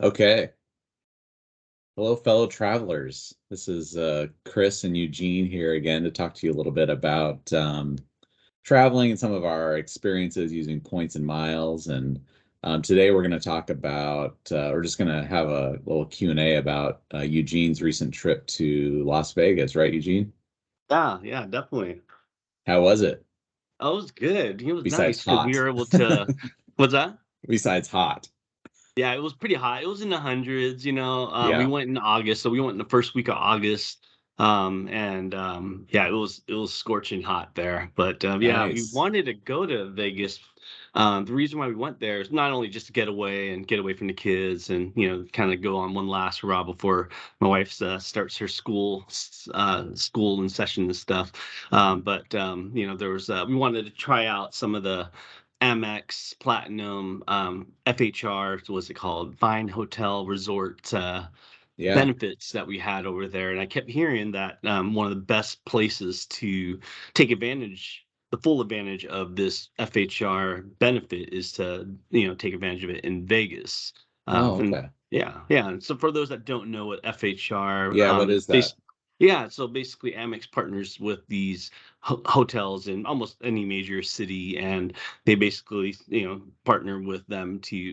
Okay. Hello, fellow travelers. This is Chris and Eugene here again to talk to you a little bit about traveling and some of our experiences using points and miles. And today we're going to talk about, we're just going to have a little Q&A about Eugene's recent trip to Las Vegas, right, Eugene? Yeah, definitely. How was it? Oh, it was good. It was Besides nice because we hot. were able to. What's that? Besides hot. Yeah, it was pretty hot. It was in the hundreds. We Yeah. went in August, so we went in the first week of August. And yeah, it was scorching hot there. But yeah, we Nice. wanted to go to Vegas. The reason why we went there is not only just to get away and get away from the kids, and kind of go on one last hurrah before my wife starts her school and session and stuff. But there was we wanted to try out some of the AMEX Platinum FHR, what's it called? Fine Hotel Resort Yeah. benefits that we had over there. And I kept hearing that one of the best places to take the full advantage of this FHR benefit is to, take advantage of it in Vegas. Oh, And okay. yeah. And so for those that don't know what FHR, Yeah, what is that? yeah, so basically Amex partners with these hotels in almost any major city, and they basically, partner with them to,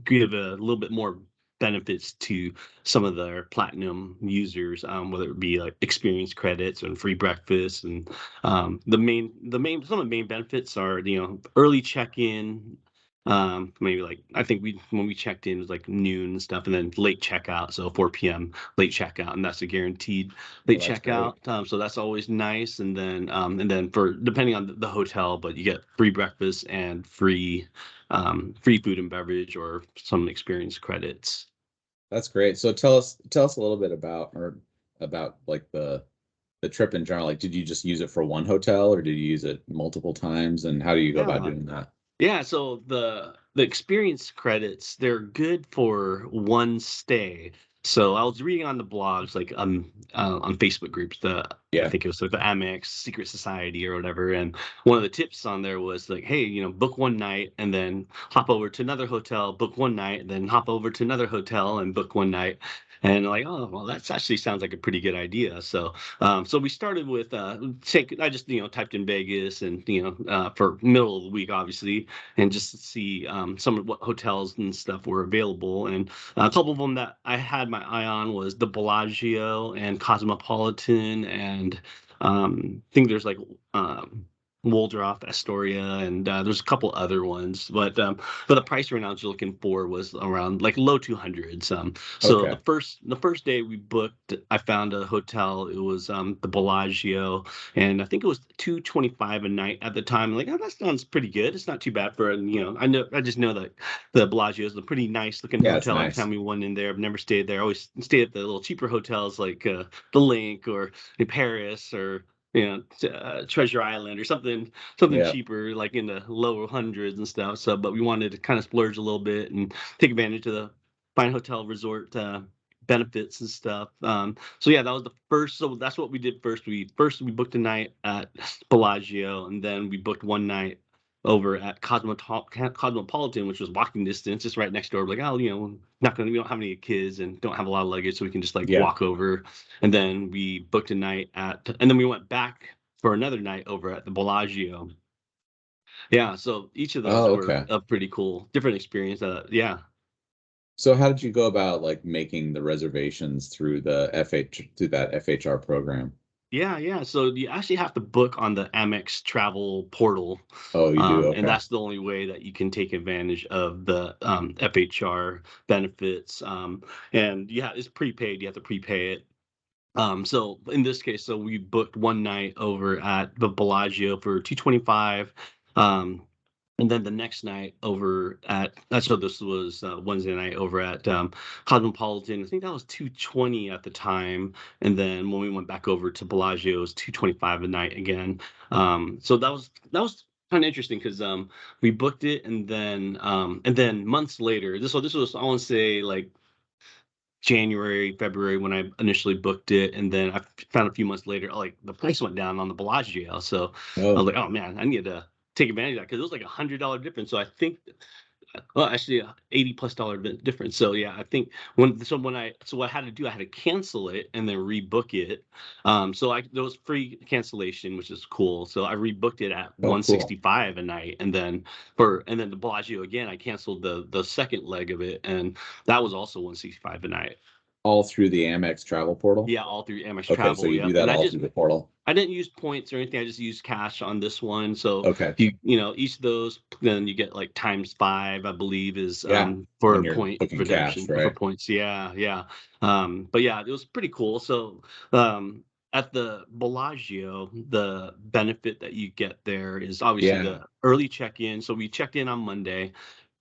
give a little bit more benefits to some of their platinum users, whether it be like experience credits and free breakfast. And some of the main benefits are, early check-in. Maybe like I think when we checked in it was like noon and stuff, and then late checkout, so 4 p.m. late checkout, and that's a guaranteed Oh, late that's great. checkout. So that's always nice. And then for depending on the hotel, but you get free breakfast and free food and beverage or some experience credits. That's great. So tell us a little bit about like the trip in general. Like, did you just use it for one hotel or did you use it multiple times? And how do you go about Yeah. doing that? Yeah, so the experience credits, they're good for one stay. So I was reading on the blogs, like on Facebook groups, I Yeah. think it was like the Amex Secret Society or whatever, and one of the tips on there was like, hey, book one night and then hop over to another hotel, book one night, and then hop over to another hotel and book one night. And like, oh, well, that's actually sounds like a pretty good idea. So we started with I just typed in Vegas and for middle of the week, obviously, and just to see some of what hotels and stuff were available. And a couple of them that I had my eye on was the Bellagio and Cosmopolitan, and I think there's like Waldorf Astoria, and there's a couple other ones, but the price range I was looking for was around like low 200s. So Okay. the first day we booked, I found a hotel. It was the Bellagio, and I think it was 225 a night at the time. Like, oh, that sounds pretty good. It's not too bad for, I just know that the Bellagio is a pretty nice looking Yeah, it's hotel. Every nice. time we went in there, I've never stayed there. I always stayed at the little cheaper hotels like the Link or in Paris, or Treasure Island or something Yeah. cheaper, like in the lower hundreds and stuff. So, but we wanted to kind of splurge a little bit and take advantage of the fine hotel resort benefits and stuff. So yeah, that was the first. So that's what we did first. We booked a night at Bellagio, and then we booked one night over at Cosmopolitan, which was walking distance, just right next door. Like, oh, not gonna, we don't have any kids and don't have a lot of luggage, so we can just like Yeah. walk over. And then we booked a night and then we went back for another night over at the Bellagio. Yeah, so each of those Oh, were okay. a pretty cool, different experience. Yeah. So how did you go about like making the reservations through that FHR program? Yeah. So you actually have to book on the Amex travel portal, Oh, you do? and Okay. that's the only way that you can take advantage of the FHR benefits. And it's prepaid; you have to prepay it. So in this case, so we booked one night over at the Bellagio for 225. Um, and then the next night over at so this was Wednesday night over at Cosmopolitan. I think that was 220 at the time. And then when we went back over to Bellagio, it was 225 a night again. So that was kind of interesting because we booked it, and then months later, this was, I want to say, like January, February, when I initially booked it, and then I found a few months later, like the price went down on the Bellagio. So I was Oh, like, oh man, I need to take advantage of that because it was like $100 difference. So I think well, actually, $80+ difference. So yeah, I think what I had to do, I had to cancel it and then rebook it. So there was free cancellation, which is cool. So I rebooked it at Oh, cool. 165 a night, and then the Bellagio again, I canceled the second leg of it, and that was also 165 a night. All through the Amex travel portal? Yeah, all through Amex Okay, so Travel. you do Yep, that and all through the portal. I didn't use points or anything. I just used cash on this one. So Okay. each of those, then you get like times five, I believe, is Yeah. for When you're point booking cash, redemption for right? points. Yeah, yeah. But yeah, it was pretty cool. So um, at the Bellagio, the benefit that you get there is obviously Yeah. the early check-in. So we checked in on Monday.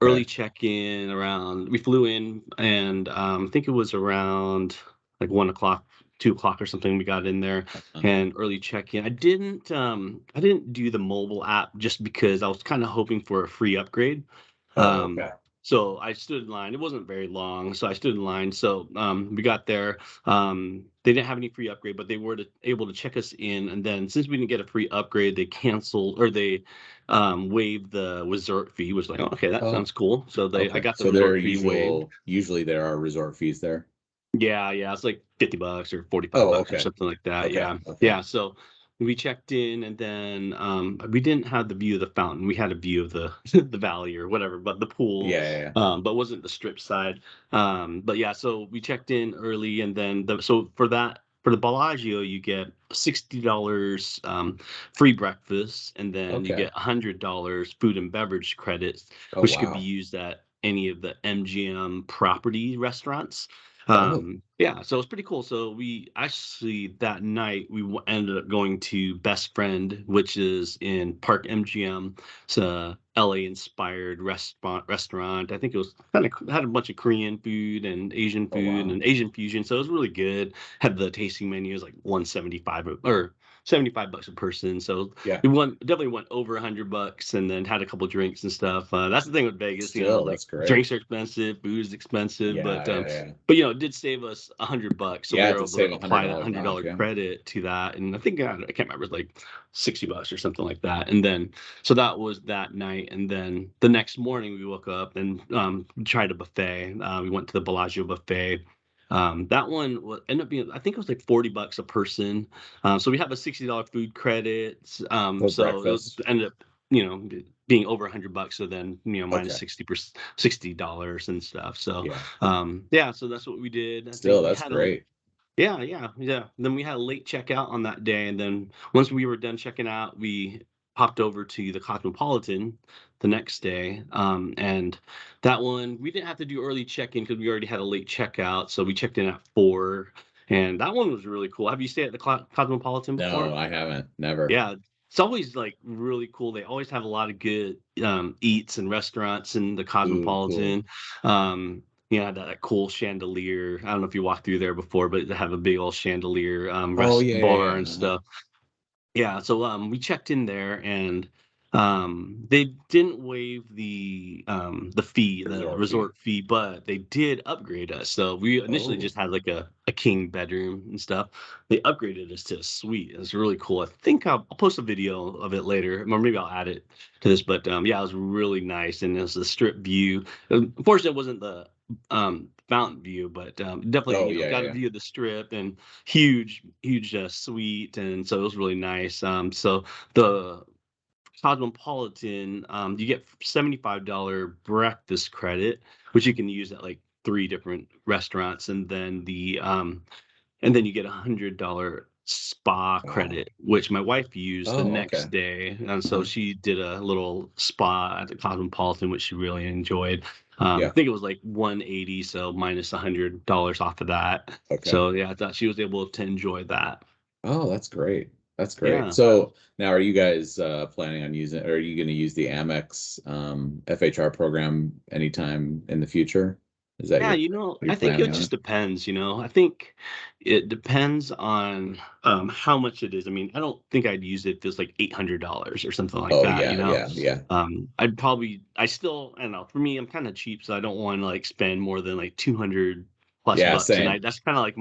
Early Okay. check-in around. We flew in, and I think it was around like 1 o'clock, 2 o'clock or something. We got in there Uh-huh. and early check-in. I didn't do the mobile app just because I was kind of hoping for a free upgrade. Oh, Um, okay. so I stood in line. It wasn't very long, so I stood in line. So we got there. They didn't have any free upgrade, but they were able to check us in. And then since we didn't get a free upgrade, they canceled or they waived the resort fee. Was like, oh, okay, that Oh, sounds cool. So I okay. got the So there are resort fee waived. usually there are resort fees there. Yeah, yeah, it's like $50 or 45 Oh, bucks or okay. something like that. Okay. Yeah. Okay. Yeah, so we checked in and then we didn't have the view of the fountain. We had a view of the the valley or whatever, but the pool Yeah, yeah, yeah. but wasn't the strip side. But yeah, so we checked in early and then for the Bellagio you get $60 free breakfast and then you Okay. get $100 food and beverage credits Oh, which could be wow. used at any of the MGM property restaurants. Oh, Yeah, so it's pretty cool. So we actually that night ended up going to Best Friend, which is in Park MGM. It's a LA inspired restaurant. I think it was kind of had a bunch of Korean food and Asian oh, food wow. and Asian fusion. So it was really good. Had the tasting menus like 175 or $75 a person. So Yeah. definitely went over $100 and then had a couple drinks and stuff. That's the thing with Vegas, Still, like that's great. drinks are expensive, food is expensive, Yeah, yeah, yeah. but it did save us $100, so we Yeah, were to able to save apply that $100 hundred off. dollar Yeah. credit to that, and I think I can't remember, it was like $60 or something like that. And then so that was that night, and then the next morning we woke up and tried a buffet. We went to the Bellagio buffet. That one ended up being, I think it was like $40 a person. So we have a $60 food credit. For So it breakfast. ended up, being over $100. So then, minus Okay. 60%, $60 and stuff. So Yeah. yeah, so that's what we did. I Still, think we that's had a great. yeah, yeah, yeah. Then we had a late checkout on that day, and then once we were done checking out, we popped over to the Cosmopolitan the next day. And that one we didn't have to do early check-in because we already had a late checkout, so we checked in at 4, and that one was really cool. Have you stayed at the Cosmopolitan No, before? I haven't. Never. Yeah, it's always like really cool. They always have a lot of good eats and restaurants in the Ooh, cool. Cosmopolitan. That cool chandelier. I don't know if you walked through there before, but they have a big old chandelier Oh, rest yeah, yeah, bar and yeah. Uh-huh. stuff. Yeah, so we checked in there and they didn't waive the fee, the Resort fee. resort fee, but they did upgrade us. So we initially Oh, just had like a king bedroom and stuff. They upgraded us to a suite. It was really cool. I think I'll post a video of it later, or maybe I'll add it to this. But yeah, it was really nice, and it was a strip view. Unfortunately, it wasn't the fountain view, but definitely oh, yeah, yeah, got a yeah. view of the strip and huge suite, and so it was really nice. So the Cosmopolitan, you get $75 breakfast credit, which you can use at like 3 different restaurants, and then you get $100 spa Wow. credit, which my wife used the Oh, okay. next day. And so Uh-huh. she did a little spa at the Cosmopolitan, which she really enjoyed. I Yeah. think it was like 180, so minus $100 off of that. Okay. So yeah, I thought she was able to enjoy that. Oh, that's great. That's great. Yeah. So now are you guys planning on using, or are you going to use the Amex FHR program anytime in the future? Is that Yeah, you're I think planning it on it? just depends. I think it depends on how much it is. I mean, I don't think I'd use it if it's like $800 or something like Oh, that. yeah, yeah, yeah. I don't know, for me, I'm kind of cheap, so I don't want to like spend more than like 200 plus Yeah, bucks a same. night. That's kind of like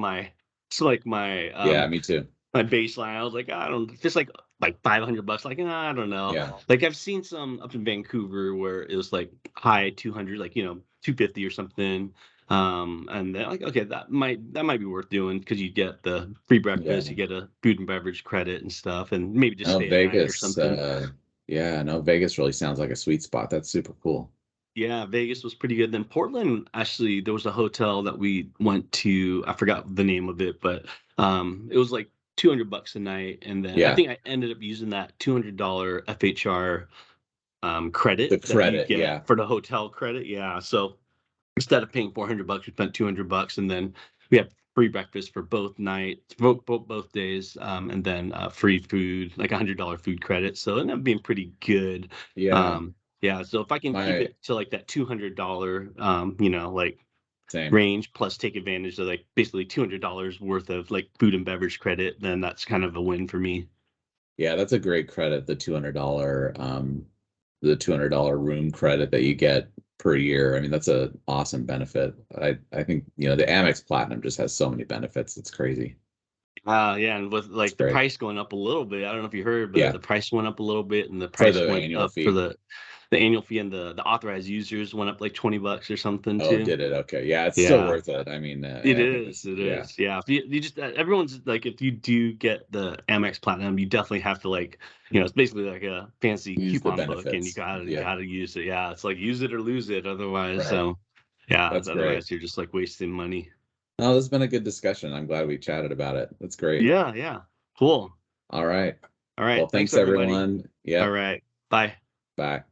it's like my Yeah, me too. my baseline. I was like, I don't just like $500. Like, I don't know. Yeah. Like I've seen some up in Vancouver where it was like high 200, like 250 or something. And then like, okay, that might be worth doing because you get the free Yeah. breakfast, you get a food and beverage credit and stuff, and maybe just No, stay a night or Vegas. something. Yeah, no, Vegas really sounds like a sweet spot. That's super cool. Yeah, Vegas was pretty good. Then Portland, actually, there was a hotel that we went to. I forgot the name of it, but it was like $200 a night. And then I Yeah. think I ended up using that $200 FHR The credit that you credit. get Yeah. for the hotel credit. Yeah, so instead of paying $400, we spent $200, and then we had free breakfast for both nights, both days, and then free food, like $100 food credit. So it ended up being pretty good. Yeah. Yeah, so if I can keep My it to like that $200, like same. range, plus take advantage of like basically $200 worth of like food and beverage credit, then that's kind of a win for me. Yeah, that's a great credit, the $200 room credit that you get per year. I mean, that's a awesome benefit. I think, the Amex Platinum just has so many benefits. It's crazy. Yeah, and with It's like the great. price going up a little bit, I don't know if you heard, but Yeah, the price went up a little bit, and the for price the went annual up for fee. the annual fee, and the authorized users went up like $20 or something Oh, too. did it? Okay. Yeah, it's still Yeah, worth it. I mean, it I think is. it's, It yeah, is. Yeah, if you just everyone's like, if you do get the Amex Platinum, you definitely have to like, it's basically like a fancy use the coupon book, and you benefits. gotta Yeah, gotta use it. Yeah, it's like use it or lose it. Otherwise, right. yeah, That's great. otherwise you're just like wasting money. Oh, this has been a good discussion. I'm glad we chatted about it. That's great. Yeah, yeah, cool. All right. All Well, right, thanks thanks everybody. everyone. All Yep. right, bye. Bye.